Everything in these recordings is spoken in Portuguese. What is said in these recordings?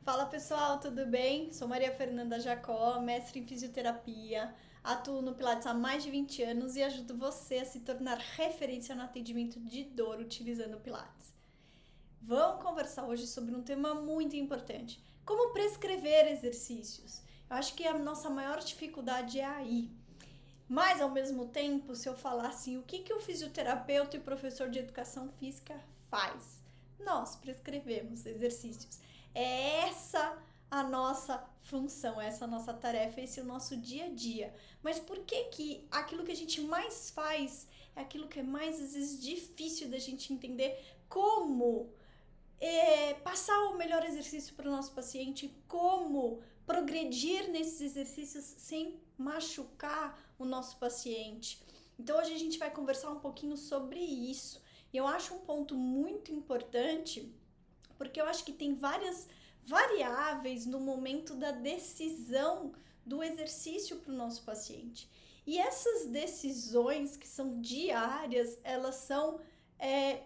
Fala pessoal, tudo bem? Sou Maria Fernanda Jacó, mestre em fisioterapia, atuo no Pilates há mais de 20 anos e ajudo você a se tornar referência no atendimento de dor utilizando o Pilates. Vamos conversar hoje sobre um tema muito importante: como prescrever exercícios. Eu acho que a nossa maior dificuldade é aí. Mas, ao mesmo tempo, se eu falar assim, o que o fisioterapeuta e professor de educação física faz? Nós prescrevemos exercícios. É essa a nossa função, essa a nossa tarefa, esse é o nosso dia a dia. Mas por que aquilo que a gente mais faz é aquilo que é mais, às vezes, difícil da gente entender como passar o melhor exercício para o nosso paciente, como progredir nesses exercícios sem machucar o nosso paciente. Então hoje a gente vai conversar um pouquinho sobre isso. E eu acho um ponto muito importante, porque eu acho que tem várias variáveis no momento da decisão do exercício para o nosso paciente. E essas decisões que são diárias, elas são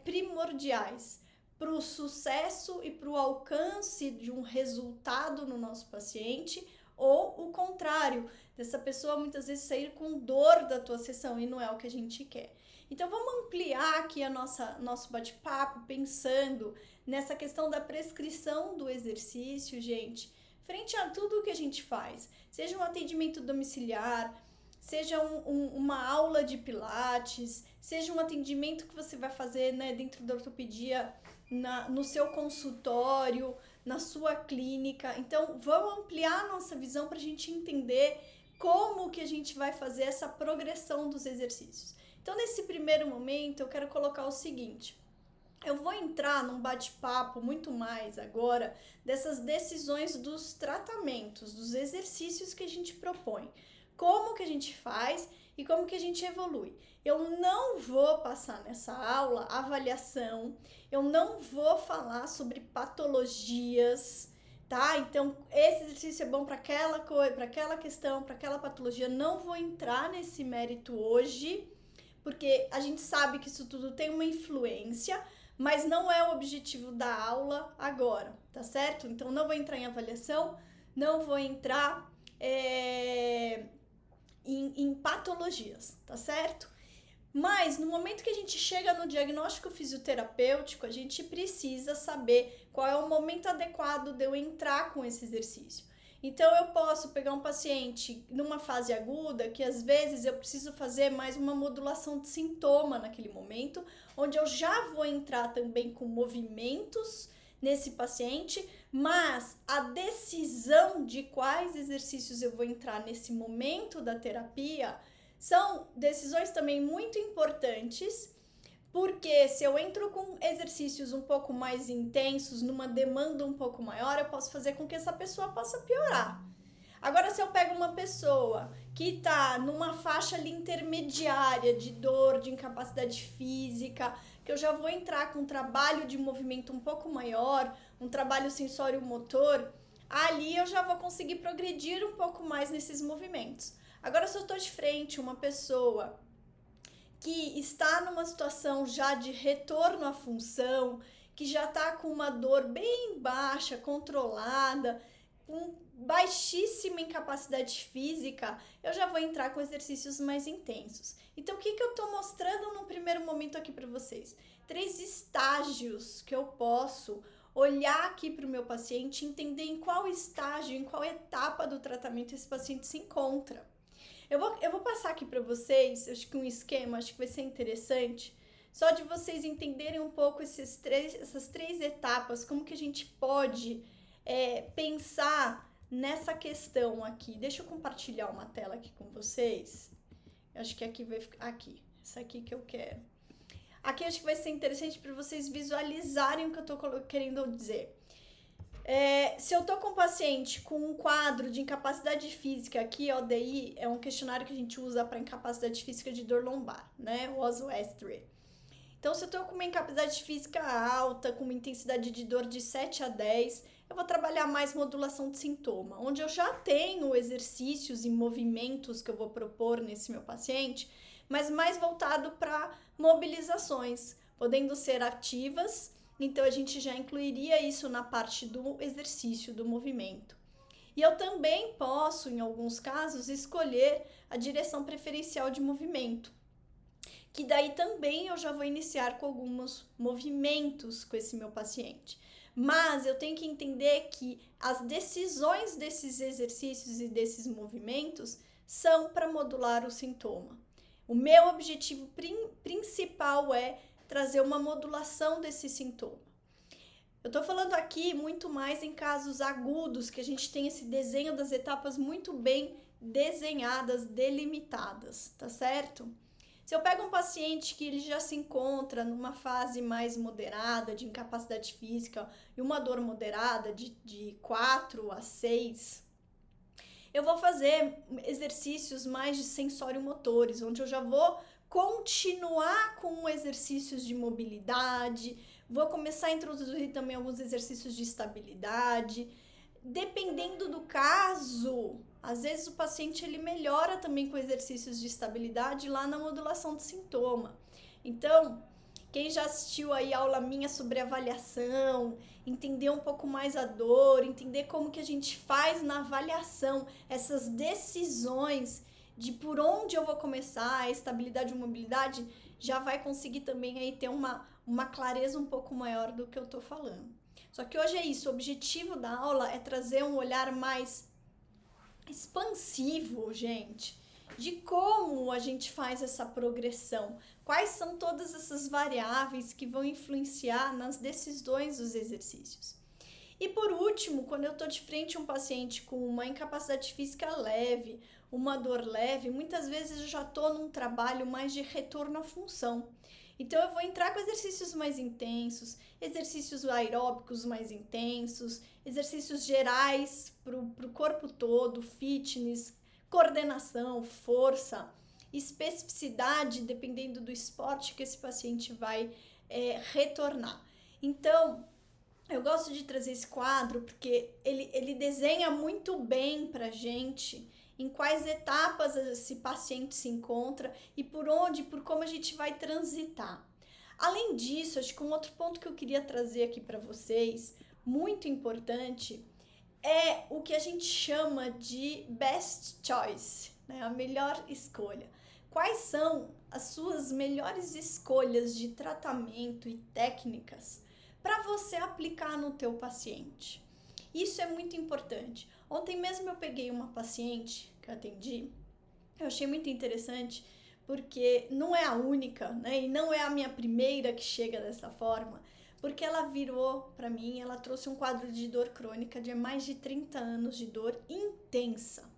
primordiais para o sucesso e para o alcance de um resultado no nosso paciente, ou o contrário, dessa pessoa muitas vezes sair com dor da tua sessão e não é o que a gente quer. Então vamos ampliar aqui nosso bate-papo pensando nessa questão da prescrição do exercício, gente, frente a tudo que a gente faz, seja um atendimento domiciliar, seja uma aula de pilates, seja um atendimento que você vai fazer, né, dentro da ortopedia, no seu consultório, na sua clínica. Então, vamos ampliar a nossa visão para a gente entender como que a gente vai fazer essa progressão dos exercícios. Então, nesse primeiro momento, eu quero colocar o seguinte: eu vou entrar num bate-papo muito mais agora dessas decisões dos tratamentos, dos exercícios que a gente propõe, como que a gente faz e como que a gente evolui. Eu não vou passar nessa aula avaliação, eu não vou falar sobre patologias, tá? Então, esse exercício é bom para aquela coisa, para aquela questão, para aquela patologia. Não vou entrar nesse mérito hoje, porque a gente sabe que isso tudo tem uma influência, mas não é o objetivo da aula agora, tá certo? Então, não vou entrar em avaliação, não vou entrar em patologias, tá certo? Mas no momento que a gente chega no diagnóstico fisioterapêutico, a gente precisa saber qual é o momento adequado de eu entrar com esse exercício. Então eu posso pegar um paciente numa fase aguda, que às vezes eu preciso fazer mais uma modulação de sintoma naquele momento, onde eu já vou entrar também com movimentos nesse paciente, mas a decisão de quais exercícios eu vou entrar nesse momento da terapia são decisões também muito importantes, porque se eu entro com exercícios um pouco mais intensos, numa demanda um pouco maior, eu posso fazer com que essa pessoa possa piorar. Agora, se eu pego uma pessoa que está numa faixa ali intermediária de dor, de incapacidade física, que eu já vou entrar com um trabalho de movimento um pouco maior, um trabalho sensório-motor, ali eu já vou conseguir progredir um pouco mais nesses movimentos. Agora, se eu estou de frente a uma pessoa que está numa situação já de retorno à função, que já está com uma dor bem baixa, controlada, com baixíssima incapacidade física, eu já vou entrar com exercícios mais intensos. Então, o que eu estou mostrando no primeiro momento aqui para vocês? 3 estágios que eu posso olhar aqui para o meu paciente, entender em qual estágio, em qual etapa do tratamento esse paciente se encontra. Eu vou passar aqui para vocês, acho que um esquema, acho que vai ser interessante, só de vocês entenderem um pouco essas três etapas, como que a gente pode pensar nessa questão aqui. Deixa eu compartilhar uma tela aqui com vocês. Acho que aqui vai ficar, aqui, essa aqui que eu quero. Aqui acho que vai ser interessante para vocês visualizarem o que eu tô querendo dizer. Se eu tô com um paciente com um quadro de incapacidade física, aqui, ODI, é um questionário que a gente usa para incapacidade física de dor lombar, né? O Oswestry. Então, se eu tô com uma incapacidade física alta, com uma intensidade de dor de 7 a 10, eu vou trabalhar mais modulação de sintoma, onde eu já tenho exercícios e movimentos que eu vou propor nesse meu paciente, mas mais voltado para mobilizações, podendo ser ativas então a gente já incluiria isso na parte do exercício, do movimento. E eu também posso, em alguns casos, escolher a direção preferencial de movimento, que daí também eu já vou iniciar com alguns movimentos com esse meu paciente. Mas eu tenho que entender que as decisões desses exercícios e desses movimentos são para modular o sintoma. O meu objetivo principal é trazer uma modulação desse sintoma. Eu tô falando aqui muito mais em casos agudos, que a gente tem esse desenho das etapas muito bem desenhadas, delimitadas, tá certo? Se eu pego um paciente que ele já se encontra numa fase mais moderada de incapacidade física e uma dor moderada de 4 a 6, eu vou fazer exercícios mais de sensório-motores, onde eu já vou continuar com exercícios de mobilidade, vou começar a introduzir também alguns exercícios de estabilidade. Dependendo do caso, às vezes o paciente ele melhora também com exercícios de estabilidade lá na modulação do sintoma. Então, quem já assistiu aí a aula minha sobre avaliação, entender um pouco mais a dor, entender como que a gente faz na avaliação essas decisões de por onde eu vou começar, a estabilidade e mobilidade, já vai conseguir também aí ter uma clareza um pouco maior do que eu tô falando. Só que hoje é isso, o objetivo da aula é trazer um olhar mais expansivo, gente, de como a gente faz essa progressão, quais são todas essas variáveis que vão influenciar nas decisões dos exercícios. E por último, quando eu estou de frente a um paciente com uma incapacidade física leve, uma dor leve, muitas vezes eu já estou num trabalho mais de retorno à função. Então eu vou entrar com exercícios mais intensos, exercícios aeróbicos mais intensos, exercícios gerais para o corpo todo, fitness, coordenação, força, especificidade, dependendo do esporte que esse paciente vai retornar. Então, eu gosto de trazer esse quadro porque ele desenha muito bem pra gente em quais etapas esse paciente se encontra e por onde, por como a gente vai transitar. Além disso, acho que um outro ponto que eu queria trazer aqui para vocês, muito importante, é o que a gente chama de best choice, né? A melhor escolha. Quais são as suas melhores escolhas de tratamento e técnicas para você aplicar no teu paciente? Isso é muito importante. Ontem mesmo eu peguei uma paciente que eu atendi, eu achei muito interessante, porque não é a única, né? E não é a minha primeira que chega dessa forma, porque ela virou para mim, ela trouxe um quadro de dor crônica de mais de 30 anos de dor intensa.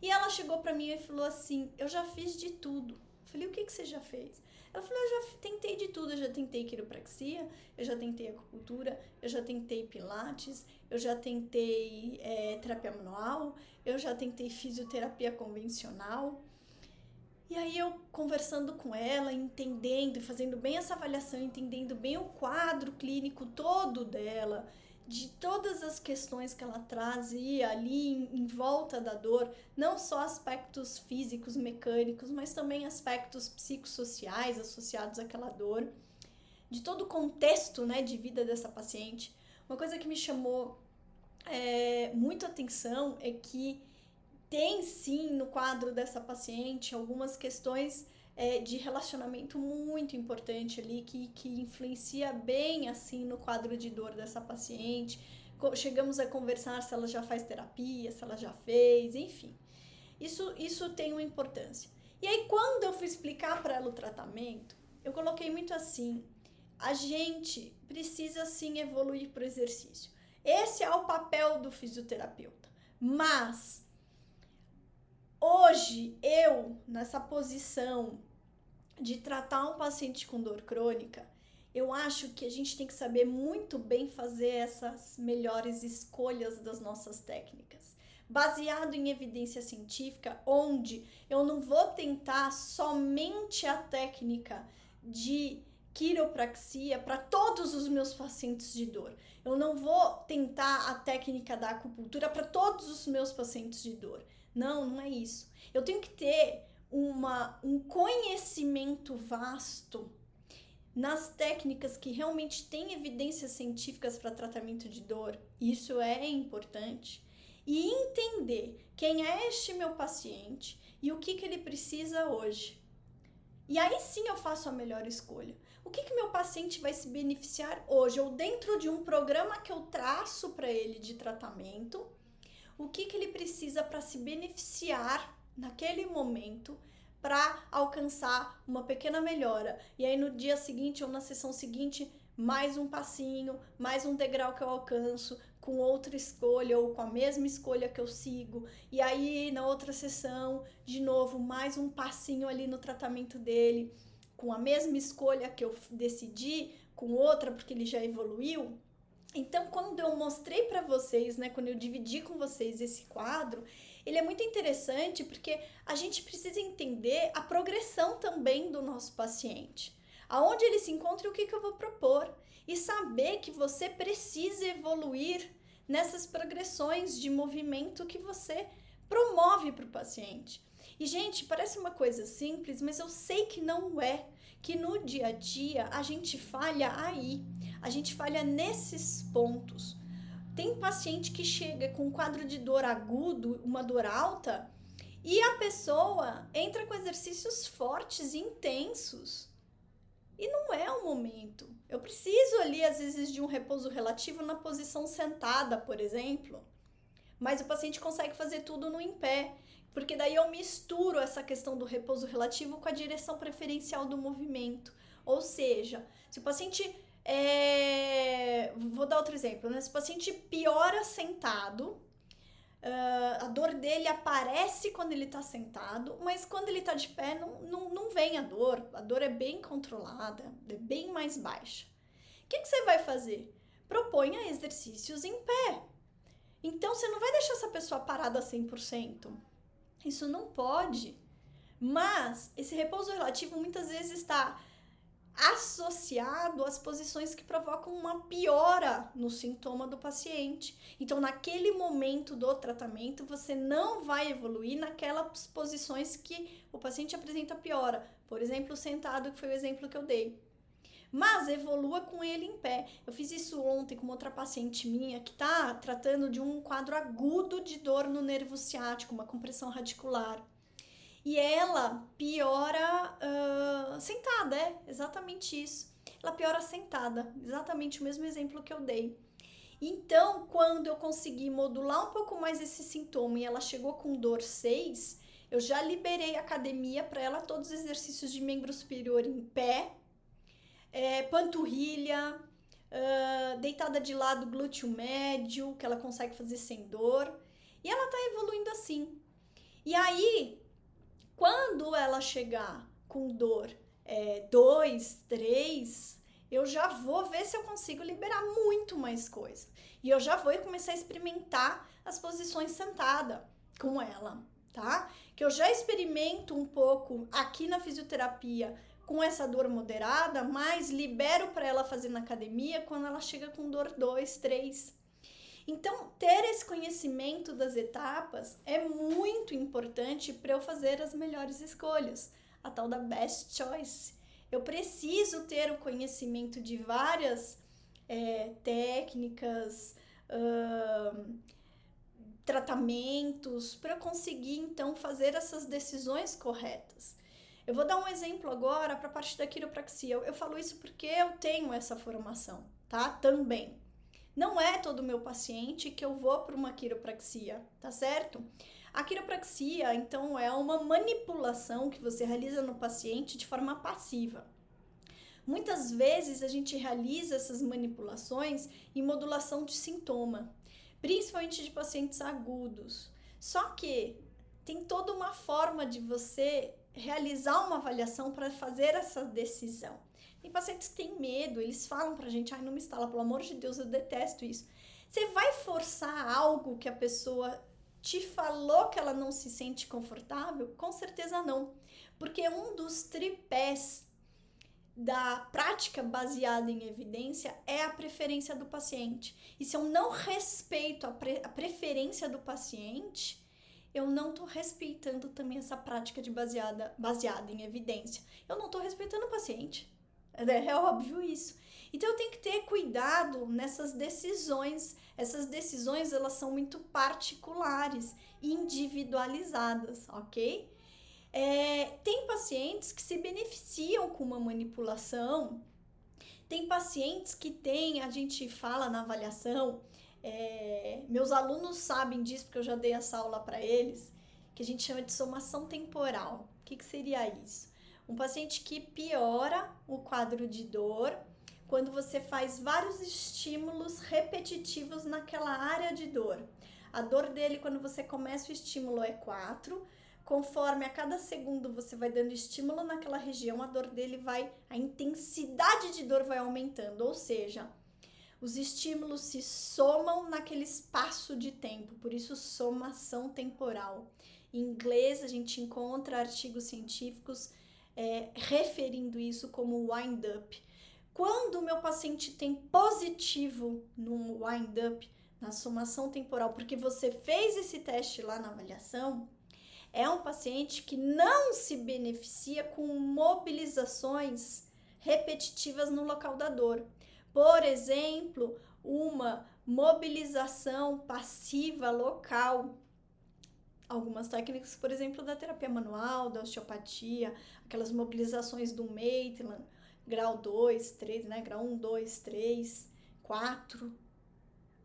E ela chegou para mim e falou assim: eu já fiz de tudo. Eu falei: o que você já fez? Ela falou: eu já tentei de tudo, eu já tentei quiropraxia, eu já tentei acupuntura, eu já tentei pilates, eu já tentei terapia manual, eu já tentei fisioterapia convencional. E aí eu conversando com ela, entendendo, fazendo bem essa avaliação, entendendo bem o quadro clínico todo dela, de todas as questões que ela trazia ali em volta da dor, não só aspectos físicos, mecânicos, mas também aspectos psicossociais associados àquela dor, de todo o contexto, né, de vida dessa paciente. Uma coisa que me chamou muito atenção é que tem sim no quadro dessa paciente algumas questões de relacionamento muito importante ali que influencia bem assim no quadro de dor dessa paciente. Chegamos a conversar se ela já faz terapia, se ela já fez, enfim. Isso tem uma importância. E aí quando eu fui explicar para ela o tratamento, eu coloquei muito assim: a gente precisa sim evoluir para o exercício. Esse é o papel do fisioterapeuta. Mas hoje, eu, nessa posição de tratar um paciente com dor crônica, eu acho que a gente tem que saber muito bem fazer essas melhores escolhas das nossas técnicas, baseado em evidência científica, onde eu não vou tentar somente a técnica de quiropraxia para todos os meus pacientes de dor. Eu não vou tentar a técnica da acupuntura para todos os meus pacientes de dor. Não é isso. Eu tenho que ter um conhecimento vasto nas técnicas que realmente têm evidências científicas para tratamento de dor, isso é importante, e entender quem é este meu paciente e o que ele precisa hoje. E aí sim eu faço a melhor escolha. O que meu paciente vai se beneficiar hoje, ou dentro de um programa que eu traço para ele de tratamento, o que ele precisa para se beneficiar naquele momento para alcançar uma pequena melhora. E aí no dia seguinte ou na sessão seguinte, mais um passinho, mais um degrau que eu alcanço, com outra escolha ou com a mesma escolha que eu sigo. E aí na outra sessão, de novo, mais um passinho ali no tratamento dele, com a mesma escolha que eu decidi, com outra porque ele já evoluiu. Então, quando eu mostrei para vocês, né, quando eu dividi com vocês esse quadro, ele é muito interessante porque a gente precisa entender a progressão também do nosso paciente. Aonde ele se encontra e o que eu vou propor. E saber que você precisa evoluir nessas progressões de movimento que você promove para o paciente. E, gente, parece uma coisa simples, mas eu sei que não é. Que no dia a dia a gente falha aí. A gente falha nesses pontos. Tem paciente que chega com um quadro de dor agudo, uma dor alta, e a pessoa entra com exercícios fortes e intensos. E não é o momento. Eu preciso ali, às vezes, de um repouso relativo na posição sentada, por exemplo. Mas o paciente consegue fazer tudo no em pé. Porque daí eu misturo essa questão do repouso relativo com a direção preferencial do movimento. Ou seja, se o paciente... Vou dar outro exemplo, né? Se o paciente piora sentado, a dor dele aparece quando ele está sentado, mas quando ele está de pé não vem a dor é bem controlada, é bem mais baixa. O que você vai fazer? Proponha exercícios em pé. Então você não vai deixar essa pessoa parada 100%. Isso não pode. Mas esse repouso relativo muitas vezes está associado às posições que provocam uma piora no sintoma do paciente. Então, naquele momento do tratamento, você não vai evoluir naquelas posições que o paciente apresenta piora. Por exemplo, sentado, que foi o exemplo que eu dei. Mas evolua com ele em pé. Eu fiz isso ontem com outra paciente minha que está tratando de um quadro agudo de dor no nervo ciático, uma compressão radicular. E ela piora sentada, exatamente isso. Ela piora sentada, exatamente o mesmo exemplo que eu dei. Então, quando eu consegui modular um pouco mais esse sintoma e ela chegou com dor 6, eu já liberei a academia para ela, todos os exercícios de membro superior em pé, panturrilha, deitada de lado, glúteo médio, que ela consegue fazer sem dor. E ela tá evoluindo assim. E aí, quando ela chegar com dor 2, 3, eu já vou ver se eu consigo liberar muito mais coisa. E eu já vou começar a experimentar as posições sentada com ela, tá? Que eu já experimento um pouco aqui na fisioterapia com essa dor moderada, mas libero para ela fazer na academia quando ela chega com dor 2, 3. Então, ter esse conhecimento das etapas é muito importante para eu fazer as melhores escolhas, a tal da best choice. Eu preciso ter o conhecimento de várias técnicas, tratamentos, para conseguir, então, fazer essas decisões corretas. Eu vou dar um exemplo agora para a parte da quiropraxia. Eu falo isso porque eu tenho essa formação, tá? Também. Não é todo meu paciente que eu vou para uma quiropraxia, tá certo? A quiropraxia, então, é uma manipulação que você realiza no paciente de forma passiva. Muitas vezes a gente realiza essas manipulações em modulação de sintoma, principalmente de pacientes agudos. Só que tem toda uma forma de você realizar uma avaliação para fazer essa decisão. Tem pacientes que têm medo, eles falam pra gente, não me instala, pelo amor de Deus, eu detesto isso. Você vai forçar algo que a pessoa te falou que ela não se sente confortável? Com certeza não. Porque um dos tripés da prática baseada em evidência é a preferência do paciente. E se eu não respeito a preferência do paciente, eu não estou respeitando também essa prática de baseada em evidência. Eu não estou respeitando o paciente. É óbvio isso. Então eu tenho que ter cuidado nessas decisões. Essas decisões, elas são muito particulares, individualizadas, ok? Tem pacientes que se beneficiam com uma manipulação, tem pacientes que têm, a gente fala na avaliação, meus alunos sabem disso porque eu já dei essa aula para eles, que a gente chama de somação temporal. O que seria isso? Um paciente que piora o quadro de dor quando você faz vários estímulos repetitivos naquela área de dor. A dor dele, quando você começa o estímulo, é 4. Conforme a cada segundo você vai dando estímulo naquela região, a intensidade de dor vai aumentando. Ou seja, os estímulos se somam naquele espaço de tempo. Por isso, somação temporal. Em inglês, a gente encontra artigos científicos referindo isso como wind-up. Quando o meu paciente tem positivo no wind-up, na somação temporal, porque você fez esse teste lá na avaliação, é um paciente que não se beneficia com mobilizações repetitivas no local da dor. Por exemplo, uma mobilização passiva local. Algumas técnicas, por exemplo, da terapia manual, da osteopatia, aquelas mobilizações do Maitland, grau 2, 3, né? Grau 1, 2, 3, 4.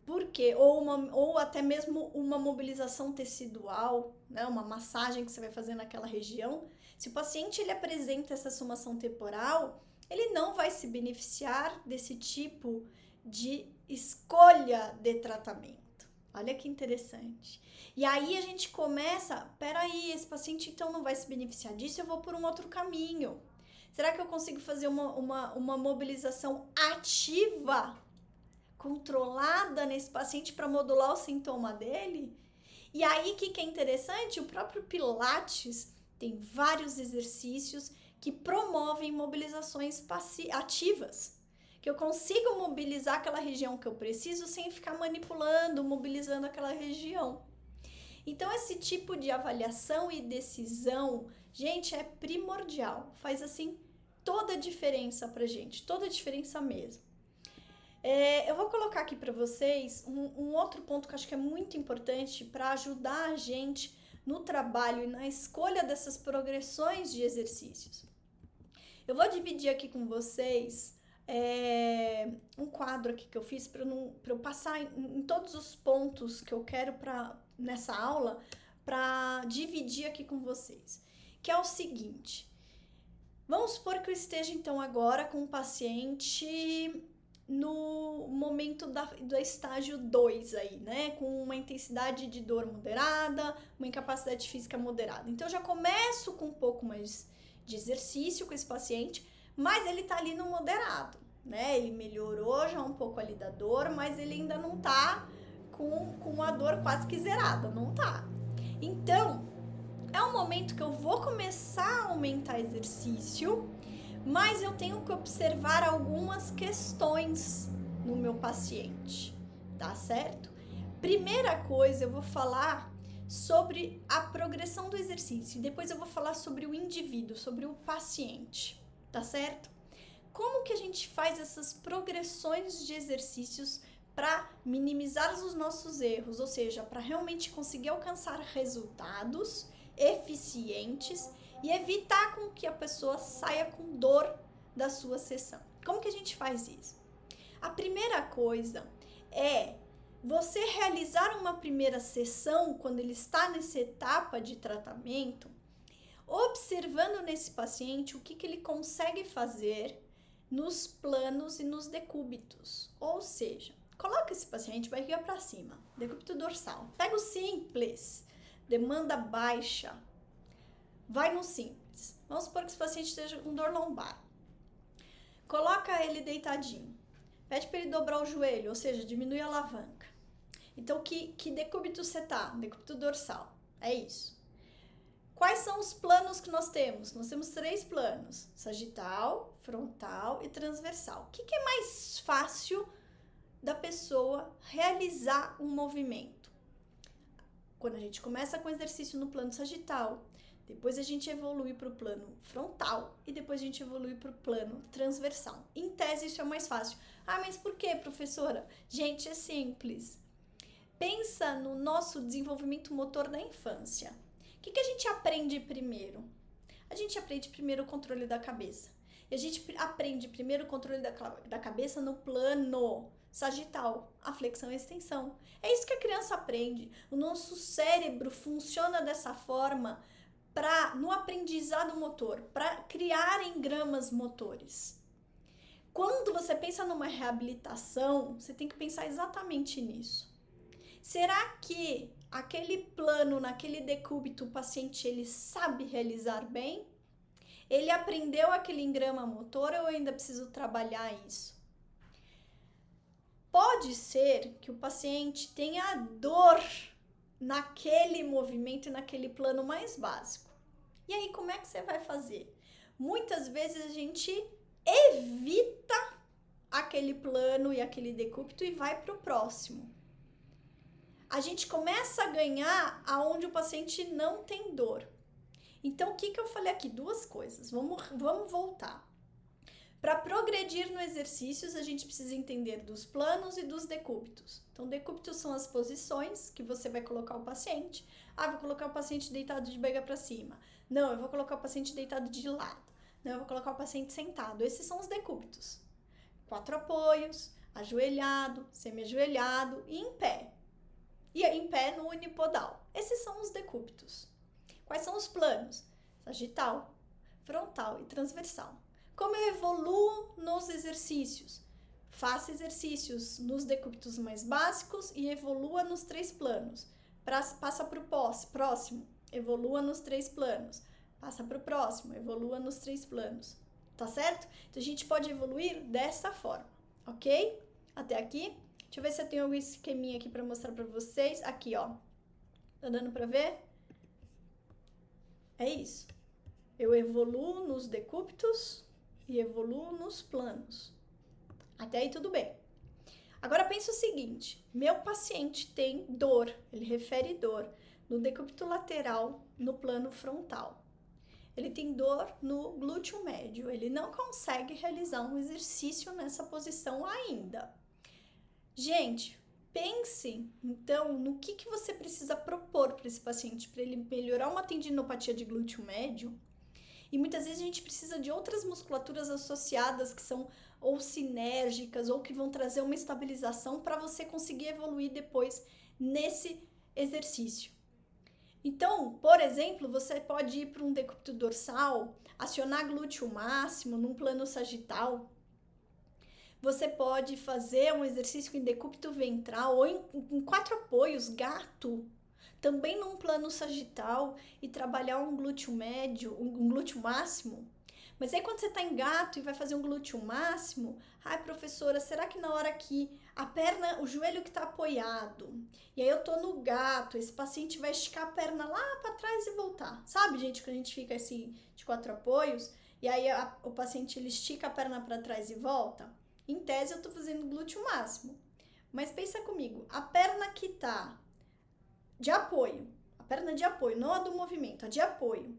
Por quê? Ou até mesmo uma mobilização tecidual, né? Uma massagem que você vai fazer naquela região. Se o paciente ele apresenta essa somação temporal, ele não vai se beneficiar desse tipo de escolha de tratamento. Olha que interessante. E aí a gente começa, peraí, esse paciente então não vai se beneficiar disso, eu vou por um outro caminho. Será que eu consigo fazer uma mobilização ativa, controlada nesse paciente para modular o sintoma dele? E aí, o que é interessante? O próprio Pilates tem vários exercícios que promovem mobilizações ativas. Que eu consigo mobilizar aquela região que eu preciso sem ficar manipulando, mobilizando aquela região. Então, esse tipo de avaliação e decisão, gente, é primordial. Faz, assim, toda a diferença pra gente, toda a diferença mesmo. Eu vou colocar aqui para vocês um outro ponto que eu acho que é muito importante para ajudar a gente no trabalho e na escolha dessas progressões de exercícios. Eu vou dividir aqui com vocês um quadro aqui que eu fiz para eu passar em todos os pontos que eu quero nessa aula para dividir aqui com vocês, que é o seguinte. Vamos supor que eu esteja então agora com um paciente no momento do estágio 2 aí, né? Com uma intensidade de dor moderada, uma incapacidade física moderada. Então, eu já começo com um pouco mais de exercício com esse paciente, mas ele tá ali no moderado, né? Ele melhorou já um pouco ali da dor, mas ele ainda não tá com a dor quase que zerada, não tá. Então, é um momento que eu vou começar a aumentar exercício, mas eu tenho que observar algumas questões no meu paciente, tá certo? Primeira coisa, eu vou falar sobre a progressão do exercício, e depois eu vou falar sobre o indivíduo, sobre o paciente, tá certo? Como que a gente faz essas progressões de exercícios para minimizar os nossos erros, ou seja, para realmente conseguir alcançar resultados eficientes e evitar com que a pessoa saia com dor da sua sessão. Como que a gente faz isso? A primeira coisa é você realizar uma primeira sessão quando ele está nessa etapa de tratamento, observando nesse paciente o que ele consegue fazer nos planos e nos decúbitos. Ou seja, coloca esse paciente barriga para cima, decúbito dorsal. Pega o simples, demanda baixa, vai no simples. Vamos supor que esse paciente esteja com dor lombar. Coloca ele deitadinho. Pede para ele dobrar o joelho, ou seja, diminui a alavanca. Então, que decúbito você tá? Decúbito dorsal. É isso. Quais são os planos que nós temos? Nós temos 3 planos: sagital, frontal e transversal. O que é mais fácil da pessoa realizar um movimento? Quando a gente começa com exercício no plano sagital, depois a gente evolui para o plano frontal e depois a gente evolui para o plano transversal. Em tese, isso é mais fácil. Ah, mas por quê, professora? Gente, é simples. Pensa no nosso desenvolvimento motor da infância. O que a gente aprende primeiro? A gente aprende primeiro o controle da cabeça. E a gente aprende primeiro o controle da cabeça no plano sagital, a flexão e a extensão. É isso que a criança aprende. O nosso cérebro funciona dessa forma no aprendizado motor, para criar engramas motores. Quando você pensa numa reabilitação, você tem que pensar exatamente nisso. Será que aquele plano, naquele decúbito, o paciente ele sabe realizar bem? Ele aprendeu aquele engrama motor ou eu ainda preciso trabalhar isso? Pode ser que o paciente tenha dor naquele movimento e naquele plano mais básico. E aí, como é que você vai fazer? Muitas vezes a gente evita aquele plano e aquele decúbito e vai para o próximo. A gente começa a ganhar aonde o paciente não tem dor. Então, o que eu falei aqui? Duas coisas. Vamos voltar. Para progredir no exercícios, a gente precisa entender dos planos e dos decúbitos. Então, decúbitos são as posições que você vai colocar o paciente. Ah, vou colocar o paciente deitado de barriga para cima. Não, eu vou colocar o paciente deitado de lado. Não, eu vou colocar o paciente sentado. Esses são os decúbitos. 4 apoios, ajoelhado, semi-ajoelhado e em pé. E em pé no unipodal. Esses são os decúbitos. Quais são os planos? Sagital, frontal e transversal. Como eu evoluo nos exercícios? Faça exercícios nos decúbitos mais básicos e evolua nos 3 planos. Passa para o próximo, evolua nos 3 planos. Passa para o próximo, evolua nos 3 planos. Tá certo? Então a gente pode evoluir dessa forma, ok? Até aqui. Deixa eu ver se eu tenho algum esqueminha aqui para mostrar para vocês. Aqui, ó. Tá dando para ver? É isso. Eu evoluo nos decúbitos e evoluo nos planos. Até aí tudo bem. Agora pensa o seguinte, meu paciente tem dor, ele refere dor no decúbito lateral, no plano frontal. Ele tem dor no glúteo médio, ele não consegue realizar um exercício nessa posição ainda. Gente, pense então no que você precisa propor para esse paciente, para ele melhorar uma tendinopatia de glúteo médio. E muitas vezes a gente precisa de outras musculaturas associadas que são ou sinérgicas ou que vão trazer uma estabilização para você conseguir evoluir depois nesse exercício. Então, por exemplo, você pode ir para um decúbito dorsal, acionar glúteo máximo num plano sagital. Você pode fazer um exercício em decúbito ventral ou em 4 apoios, gato, também num plano sagital e trabalhar um glúteo médio, um glúteo máximo. Mas aí quando você tá em gato e vai fazer um glúteo máximo, ai professora, será que na hora que a perna, o joelho que tá apoiado, e aí eu tô no gato, esse paciente vai esticar a perna lá para trás e voltar. Sabe, gente, quando a gente fica assim de 4 apoios, e aí o paciente ele estica a perna para trás e volta? Em tese eu tô fazendo glúteo máximo. Mas pensa comigo, a perna que tá de apoio, a perna de apoio, não a do movimento, a de apoio,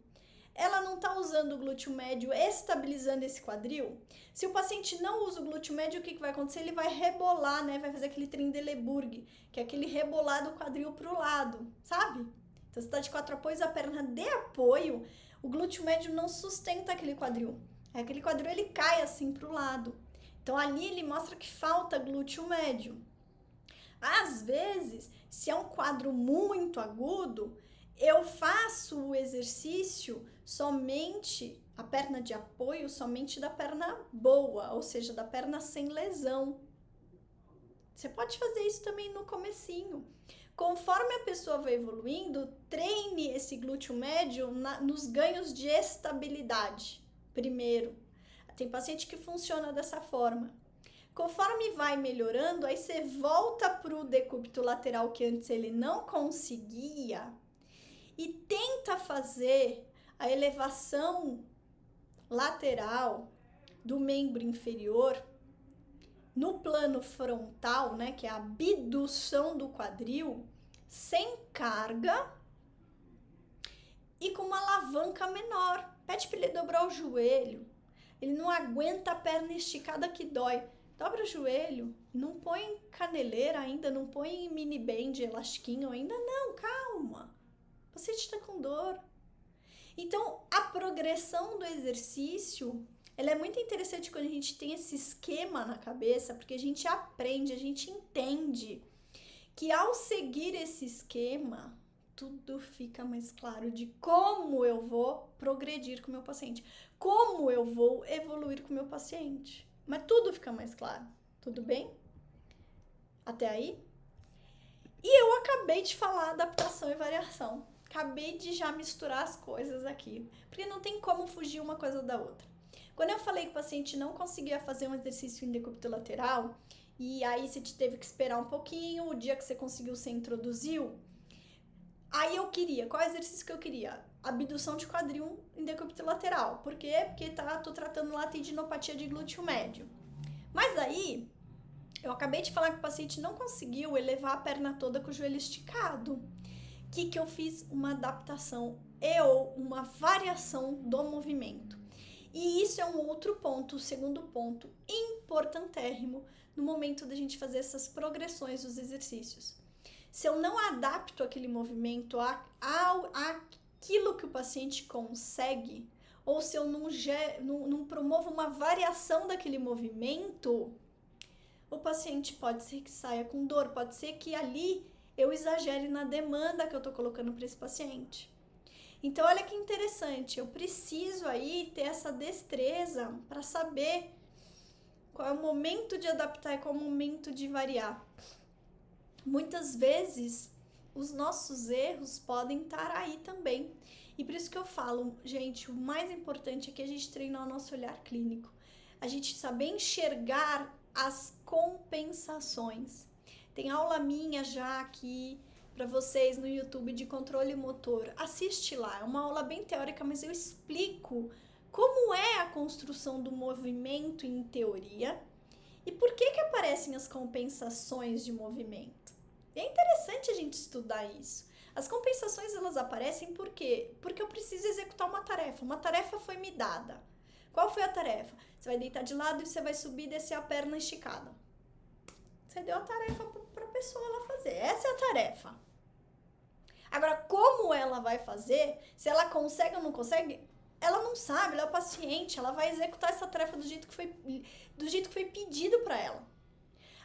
ela não tá usando o glúteo médio estabilizando esse quadril? Se o paciente não usa o glúteo médio, o que vai acontecer? Ele vai rebolar, né? Vai fazer aquele Trendelenburg, que é aquele rebolar do quadril pro lado, sabe? Então, você tá de 4 apoios, a perna de apoio, o glúteo médio não sustenta aquele quadril. Aquele quadril, ele cai assim pro lado. Então, ali ele mostra que falta glúteo médio. Às vezes, se é um quadro muito agudo, eu faço o exercício somente, a perna de apoio, somente da perna boa, ou seja, da perna sem lesão. Você pode fazer isso também no comecinho. Conforme a pessoa vai evoluindo, treine esse glúteo médio nos ganhos de estabilidade, primeiro. Tem paciente que funciona dessa forma. Conforme vai melhorando, aí você volta para o decúbito lateral que antes ele não conseguia e tenta fazer a elevação lateral do membro inferior no plano frontal, né, que é a abdução do quadril, sem carga e com uma alavanca menor. Pede para ele dobrar o joelho. Ele não aguenta a perna esticada que dói. Dobra o joelho, não põe caneleira ainda, não põe mini band, elastiquinho ainda, não, calma. O paciente está com dor. Então, a progressão do exercício, ela é muito interessante quando a gente tem esse esquema na cabeça, porque a gente aprende, a gente entende que ao seguir esse esquema, tudo fica mais claro de como eu vou progredir com o meu paciente, como eu vou evoluir com o meu paciente. Mas tudo fica mais claro. Tudo bem? Até aí? E eu acabei de falar adaptação e variação. Acabei de já misturar as coisas aqui. Porque não tem como fugir uma coisa da outra. Quando eu falei que o paciente não conseguia fazer um exercício em decúbito lateral, e aí você teve que esperar um pouquinho, o dia que você conseguiu, você introduziu. Aí eu queria, qual exercício que eu queria? Abdução de quadril em decúbito lateral. Por quê? Porque tô tratando lá tendinopatia de glúteo médio. Mas aí, eu acabei de falar que o paciente não conseguiu elevar a perna toda com o joelho esticado. O que eu fiz? Uma adaptação ou uma variação do movimento. E isso é um outro ponto, o segundo ponto importantérrimo no momento da gente fazer essas progressões dos exercícios. Se eu não adapto aquele movimento àquilo que o paciente consegue, ou se eu não promovo uma variação daquele movimento, o paciente pode ser que saia com dor, pode ser que ali eu exagere na demanda que eu tô colocando para esse paciente. Então, olha que interessante, eu preciso aí ter essa destreza para saber qual é o momento de adaptar e qual é o momento de variar. Muitas vezes, os nossos erros podem estar aí também. E por isso que eu falo, gente, o mais importante é que a gente treinar o nosso olhar clínico. A gente saber enxergar as compensações. Tem aula minha já aqui para vocês no YouTube de controle motor. Assiste lá, é uma aula bem teórica, mas eu explico como é a construção do movimento em teoria e por que aparecem as compensações de movimento. E é interessante a gente estudar isso. As compensações, elas aparecem por quê? Porque eu preciso executar uma tarefa. Uma tarefa foi me dada. Qual foi a tarefa? Você vai deitar de lado e você vai subir e descer a perna esticada. Você deu a tarefa para a pessoa lá fazer. Essa é a tarefa. Agora, como ela vai fazer, se ela consegue ou não consegue, ela não sabe, ela é o paciente, ela vai executar essa tarefa do jeito que foi pedido para ela.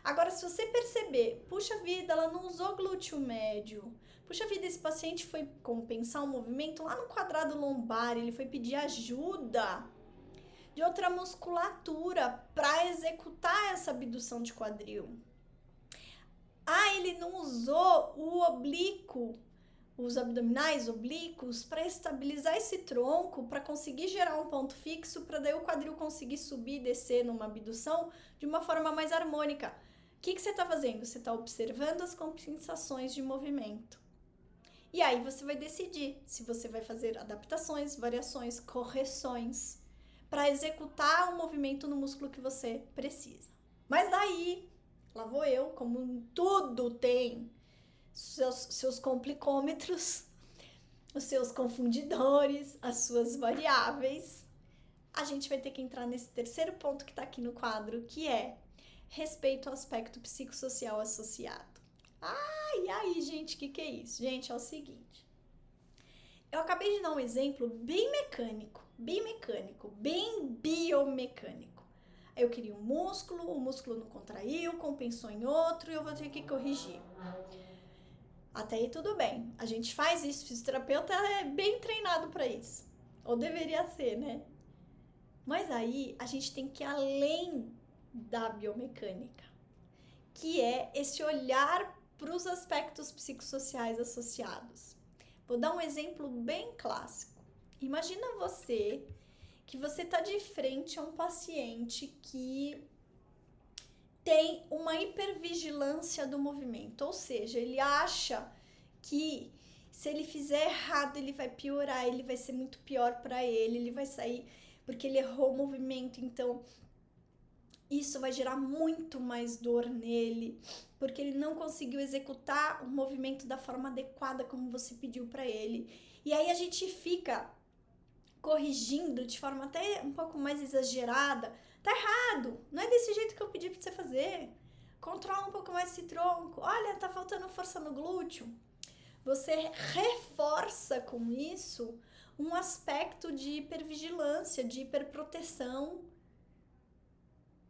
Agora, se você perceber, puxa vida, ela não usou glúteo médio, puxa vida, esse paciente foi compensar um movimento lá no quadrado lombar, ele foi pedir ajuda de outra musculatura para executar essa abdução de quadril. Ah, ele não usou o oblíquo, os abdominais oblíquos para estabilizar esse tronco, para conseguir gerar um ponto fixo, para daí o quadril conseguir subir e descer numa abdução de uma forma mais harmônica. O que você está fazendo? Você está observando as compensações de movimento. E aí você vai decidir se você vai fazer adaptações, variações, correções para executar o movimento no músculo que você precisa. Mas daí, lá vou eu, como tudo tem seus complicômetros, os seus confundidores, as suas variáveis, a gente vai ter que entrar nesse terceiro ponto que está aqui no quadro, que é respeito ao aspecto psicossocial associado. E aí, gente, o que é isso? Gente, é o seguinte. Eu acabei de dar um exemplo bem mecânico, bem biomecânico. Eu queria um músculo, o músculo não contraiu, compensou em outro e eu vou ter que corrigir. Até aí tudo bem. A gente faz isso, o fisioterapeuta é bem treinado para isso. Ou deveria ser, né? Mas aí a gente tem que ir além da biomecânica, que é esse olhar para os aspectos psicossociais associados. Vou dar um exemplo bem clássico. Imagina que você está de frente a um paciente que tem uma hipervigilância do movimento, ou seja, ele acha que se ele fizer errado ele vai piorar, ele vai ser muito pior para ele vai sair porque ele errou o movimento, então isso vai gerar muito mais dor nele, porque ele não conseguiu executar o movimento da forma adequada como você pediu para ele. E aí a gente fica corrigindo de forma até um pouco mais exagerada. Tá errado, não é desse jeito que eu pedi para você fazer. Controla um pouco mais esse tronco. Olha, tá faltando força no glúteo. Você reforça com isso um aspecto de hipervigilância, de hiperproteção.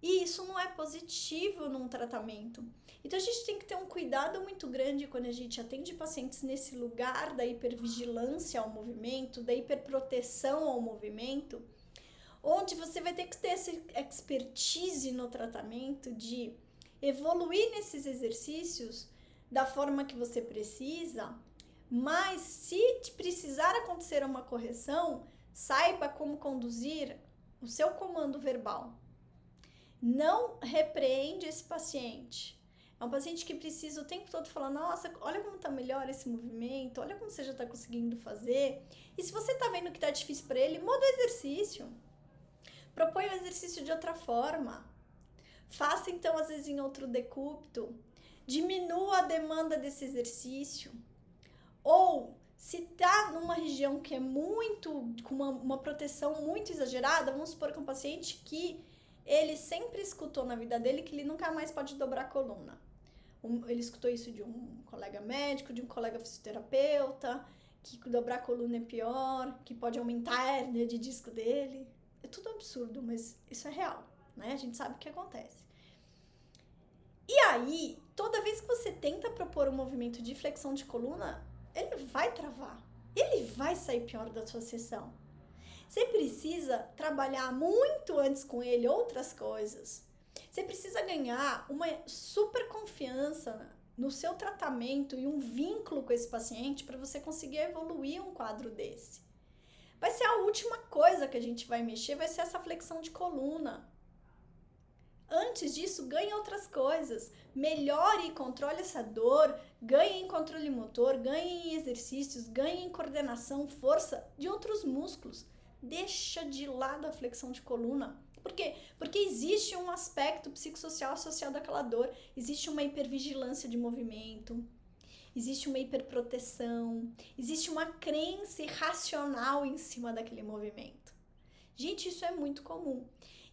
E isso não é positivo num tratamento. Então a gente tem que ter um cuidado muito grande quando a gente atende pacientes nesse lugar da hipervigilância ao movimento, da hiperproteção ao movimento, onde você vai ter que ter essa expertise no tratamento de evoluir nesses exercícios da forma que você precisa, mas se precisar acontecer uma correção, saiba como conduzir o seu comando verbal. Não repreende esse paciente. É um paciente que precisa o tempo todo falar, nossa, olha como tá melhor esse movimento, olha como você já tá conseguindo fazer. E se você tá vendo que tá difícil para ele, muda o exercício. Propõe o exercício de outra forma. Faça então às vezes em outro decúbito. Diminua a demanda desse exercício. Ou se tá numa região que é muito, com uma proteção muito exagerada, vamos supor que é um paciente que ele sempre escutou na vida dele que ele nunca mais pode dobrar a coluna. Ele escutou isso de um colega médico, de um colega fisioterapeuta, que dobrar a coluna é pior, que pode aumentar a hérnia de disco dele. É tudo absurdo, mas isso é real, né? A gente sabe o que acontece. E aí, toda vez que você tenta propor um movimento de flexão de coluna, ele vai travar. Ele vai sair pior da sua sessão. Você precisa trabalhar muito antes com ele outras coisas. Você precisa ganhar uma super confiança no seu tratamento e um vínculo com esse paciente para você conseguir evoluir um quadro desse. Vai ser a última coisa que a gente vai mexer, vai ser essa flexão de coluna. Antes disso, ganhe outras coisas. Melhore e controle essa dor, ganhe em controle motor, ganhe em exercícios, ganhe em coordenação, força de outros músculos. Deixa de lado a flexão de coluna. Por quê? Porque existe um aspecto psicossocial associado àquela dor. Existe uma hipervigilância de movimento, existe uma hiperproteção, existe uma crença irracional em cima daquele movimento. Gente, isso é muito comum.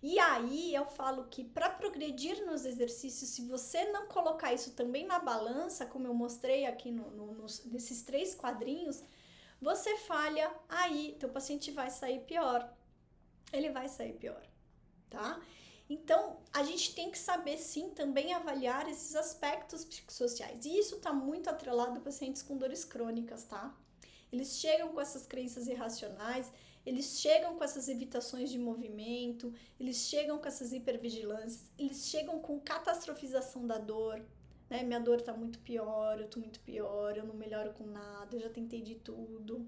E aí eu falo que para progredir nos exercícios, se você não colocar isso também na balança, como eu mostrei aqui nesses 3 quadrinhos, você falha, aí teu paciente vai sair pior. Ele vai sair pior, tá? Então, a gente tem que saber sim também avaliar esses aspectos psicossociais. E isso tá muito atrelado a pacientes com dores crônicas, tá? Eles chegam com essas crenças irracionais, eles chegam com essas evitações de movimento, eles chegam com essas hipervigilâncias, eles chegam com catastrofização da dor, né? Minha dor tá muito pior, eu tô muito pior, eu não melhoro com nada, eu já tentei de tudo.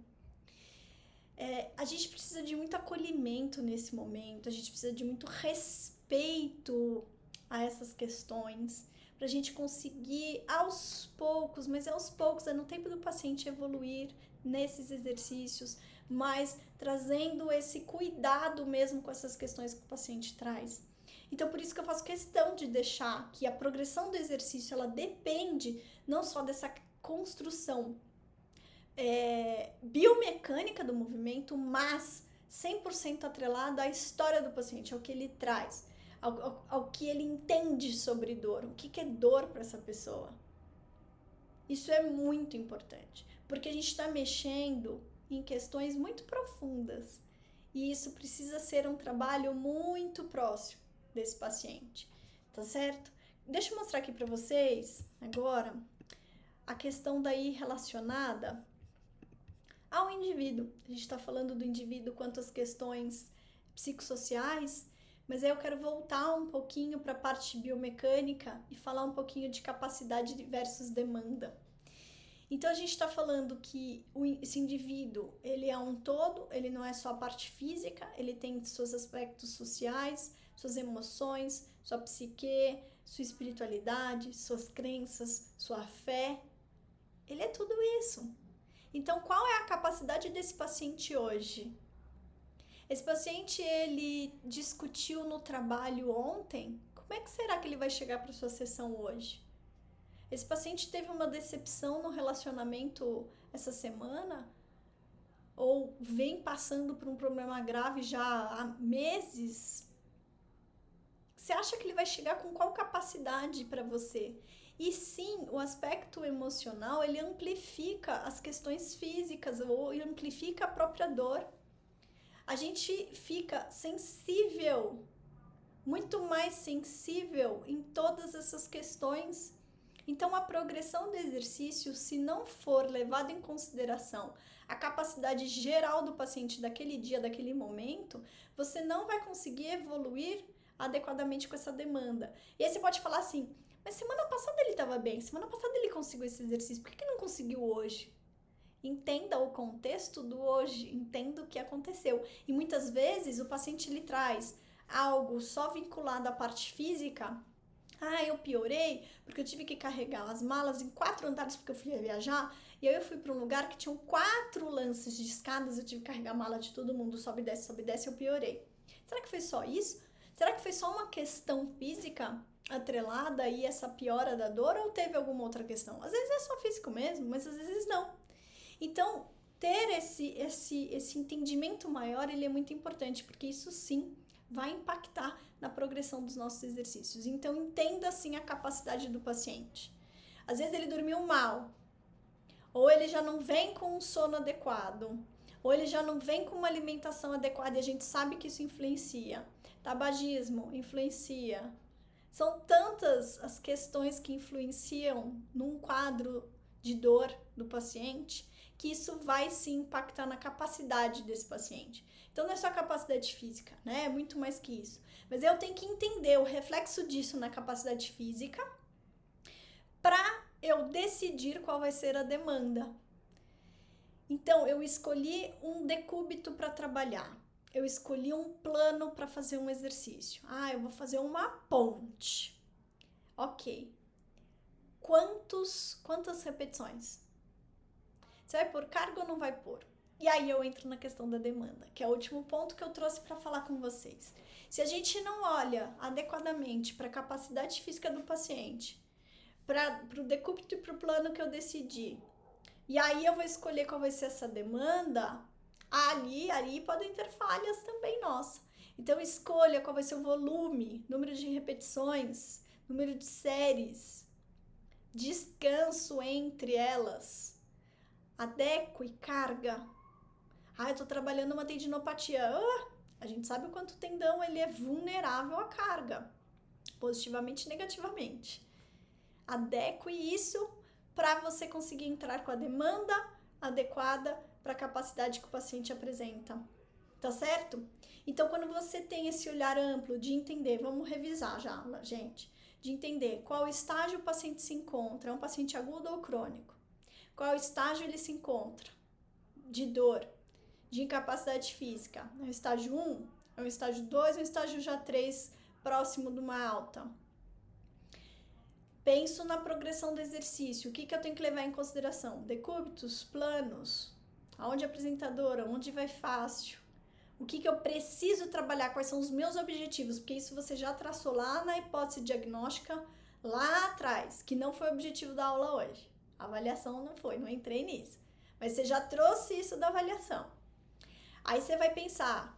A gente precisa de muito acolhimento nesse momento, a gente precisa de muito respeito a essas questões, pra gente conseguir aos poucos, mas é aos poucos, é no tempo do paciente evoluir nesses exercícios, mas trazendo esse cuidado mesmo com essas questões que o paciente traz. Então, por isso que eu faço questão de deixar que a progressão do exercício, ela depende não só dessa construção biomecânica do movimento, mas 100% atrelado à história do paciente, ao que ele traz, ao que ele entende sobre dor, o que é dor para essa pessoa. Isso é muito importante, porque a gente está mexendo em questões muito profundas e isso precisa ser um trabalho muito próximo desse paciente, tá certo? Deixa eu mostrar aqui para vocês agora a questão daí relacionada ao indivíduo. A gente está falando do indivíduo quanto às questões psicossociais, mas aí eu quero voltar um pouquinho para a parte biomecânica e falar um pouquinho de capacidade versus demanda. Então a gente está falando que esse indivíduo, ele é um todo, ele não é só a parte física, ele tem seus aspectos sociais, suas emoções, sua psique, sua espiritualidade, suas crenças, sua fé. Ele é tudo isso. Então, qual é a capacidade desse paciente hoje? Esse paciente, ele discutiu no trabalho ontem como é que será que ele vai chegar para sua sessão hoje? Esse paciente teve uma decepção no relacionamento essa semana? Ou vem passando por um problema grave já há meses? Você acha que ele vai chegar com qual capacidade para você? E sim, o aspecto emocional, ele amplifica as questões físicas ou amplifica a própria dor. A gente fica sensível, muito mais sensível em todas essas questões. Então, a progressão do exercício, se não for levada em consideração a capacidade geral do paciente daquele dia, daquele momento, você não vai conseguir evoluir adequadamente com essa demanda. E aí você pode falar assim, mas semana passada ele estava bem, semana passada ele conseguiu esse exercício, por que não conseguiu hoje? Entenda o contexto do hoje, entenda o que aconteceu. E muitas vezes o paciente ele traz algo só vinculado à parte física. Eu piorei porque eu tive que carregar as malas em 4 andares porque eu fui viajar. E aí eu fui para um lugar que tinham 4 lances de escadas, eu tive que carregar a mala de todo mundo, sobe e desce, eu piorei. Será que foi só isso? Será que foi só uma questão física atrelada aí essa piora da dor ou teve alguma outra questão? Às vezes é só físico mesmo, mas às vezes não. Então, ter esse entendimento maior, ele é muito importante, porque isso sim vai impactar na progressão dos nossos exercícios. Então, entenda assim a capacidade do paciente. Às vezes ele dormiu mal, ou ele já não vem com um sono adequado, ou ele já não vem com uma alimentação adequada e a gente sabe que isso influencia. Tabagismo influencia. São tantas as questões que influenciam num quadro de dor do paciente que isso vai se impactar na capacidade desse paciente. Então não é só a capacidade física, né? É muito mais que isso. Mas eu tenho que entender o reflexo disso na capacidade física para eu decidir qual vai ser a demanda. Então eu escolhi um decúbito para trabalhar. Eu escolhi um plano para fazer um exercício. Eu vou fazer uma ponte. Ok. Quantas repetições? Você vai pôr carga ou não vai pôr? E aí eu entro na questão da demanda, que é o último ponto que eu trouxe para falar com vocês. Se a gente não olha adequadamente para a capacidade física do paciente, para o decúbito e para o plano que eu decidi, e aí eu vou escolher qual vai ser essa demanda, ali podem ter falhas também, nossa. Então escolha qual vai ser o volume, número de repetições, número de séries, descanso entre elas, adeque carga. Eu tô trabalhando uma tendinopatia. A gente sabe o quanto o tendão ele é vulnerável à carga, positivamente e negativamente. Adeque isso para você conseguir entrar com a demanda adequada para a capacidade que o paciente apresenta. Tá certo? Então, quando você tem esse olhar amplo de entender, vamos revisar já, gente, de entender qual estágio o paciente se encontra, é um paciente agudo ou crônico? Qual estágio ele se encontra? De dor, de incapacidade física. É o estágio 1, é o estágio 2, é o estágio já 3, próximo de uma alta. Penso na progressão do exercício. O que eu tenho que levar em consideração? Decúbitos, planos, aonde é apresentadora, onde vai fácil. O que eu preciso trabalhar, quais são os meus objetivos, porque isso você já traçou lá na hipótese diagnóstica, lá atrás, que não foi o objetivo da aula hoje. A avaliação não foi, não entrei nisso. Mas você já trouxe isso da avaliação. Aí você vai pensar,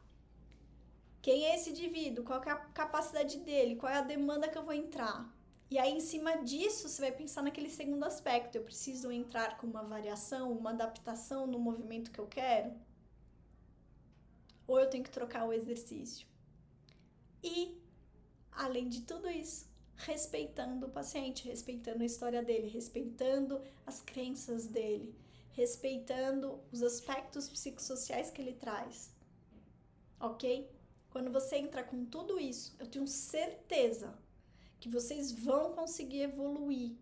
quem é esse indivíduo? Qual que é a capacidade dele? Qual é a demanda que eu vou entrar? E aí, em cima disso, você vai pensar naquele segundo aspecto. Eu preciso entrar com uma variação, uma adaptação no movimento que eu quero? Ou eu tenho que trocar o exercício? E, além de tudo isso, respeitando o paciente, respeitando a história dele, respeitando as crenças dele, respeitando os aspectos psicossociais que ele traz. Ok? Quando você entra com tudo isso, eu tenho certeza que vocês vão conseguir evoluir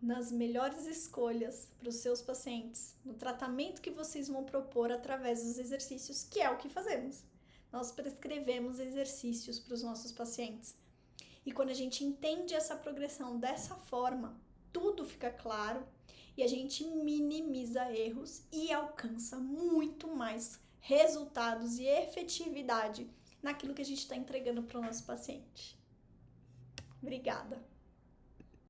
nas melhores escolhas para os seus pacientes, no tratamento que vocês vão propor através dos exercícios, que é o que fazemos. Nós prescrevemos exercícios para os nossos pacientes. E quando a gente entende essa progressão dessa forma, tudo fica claro e a gente minimiza erros e alcança muito mais resultados e efetividade naquilo que a gente está entregando para o nosso paciente. Obrigada.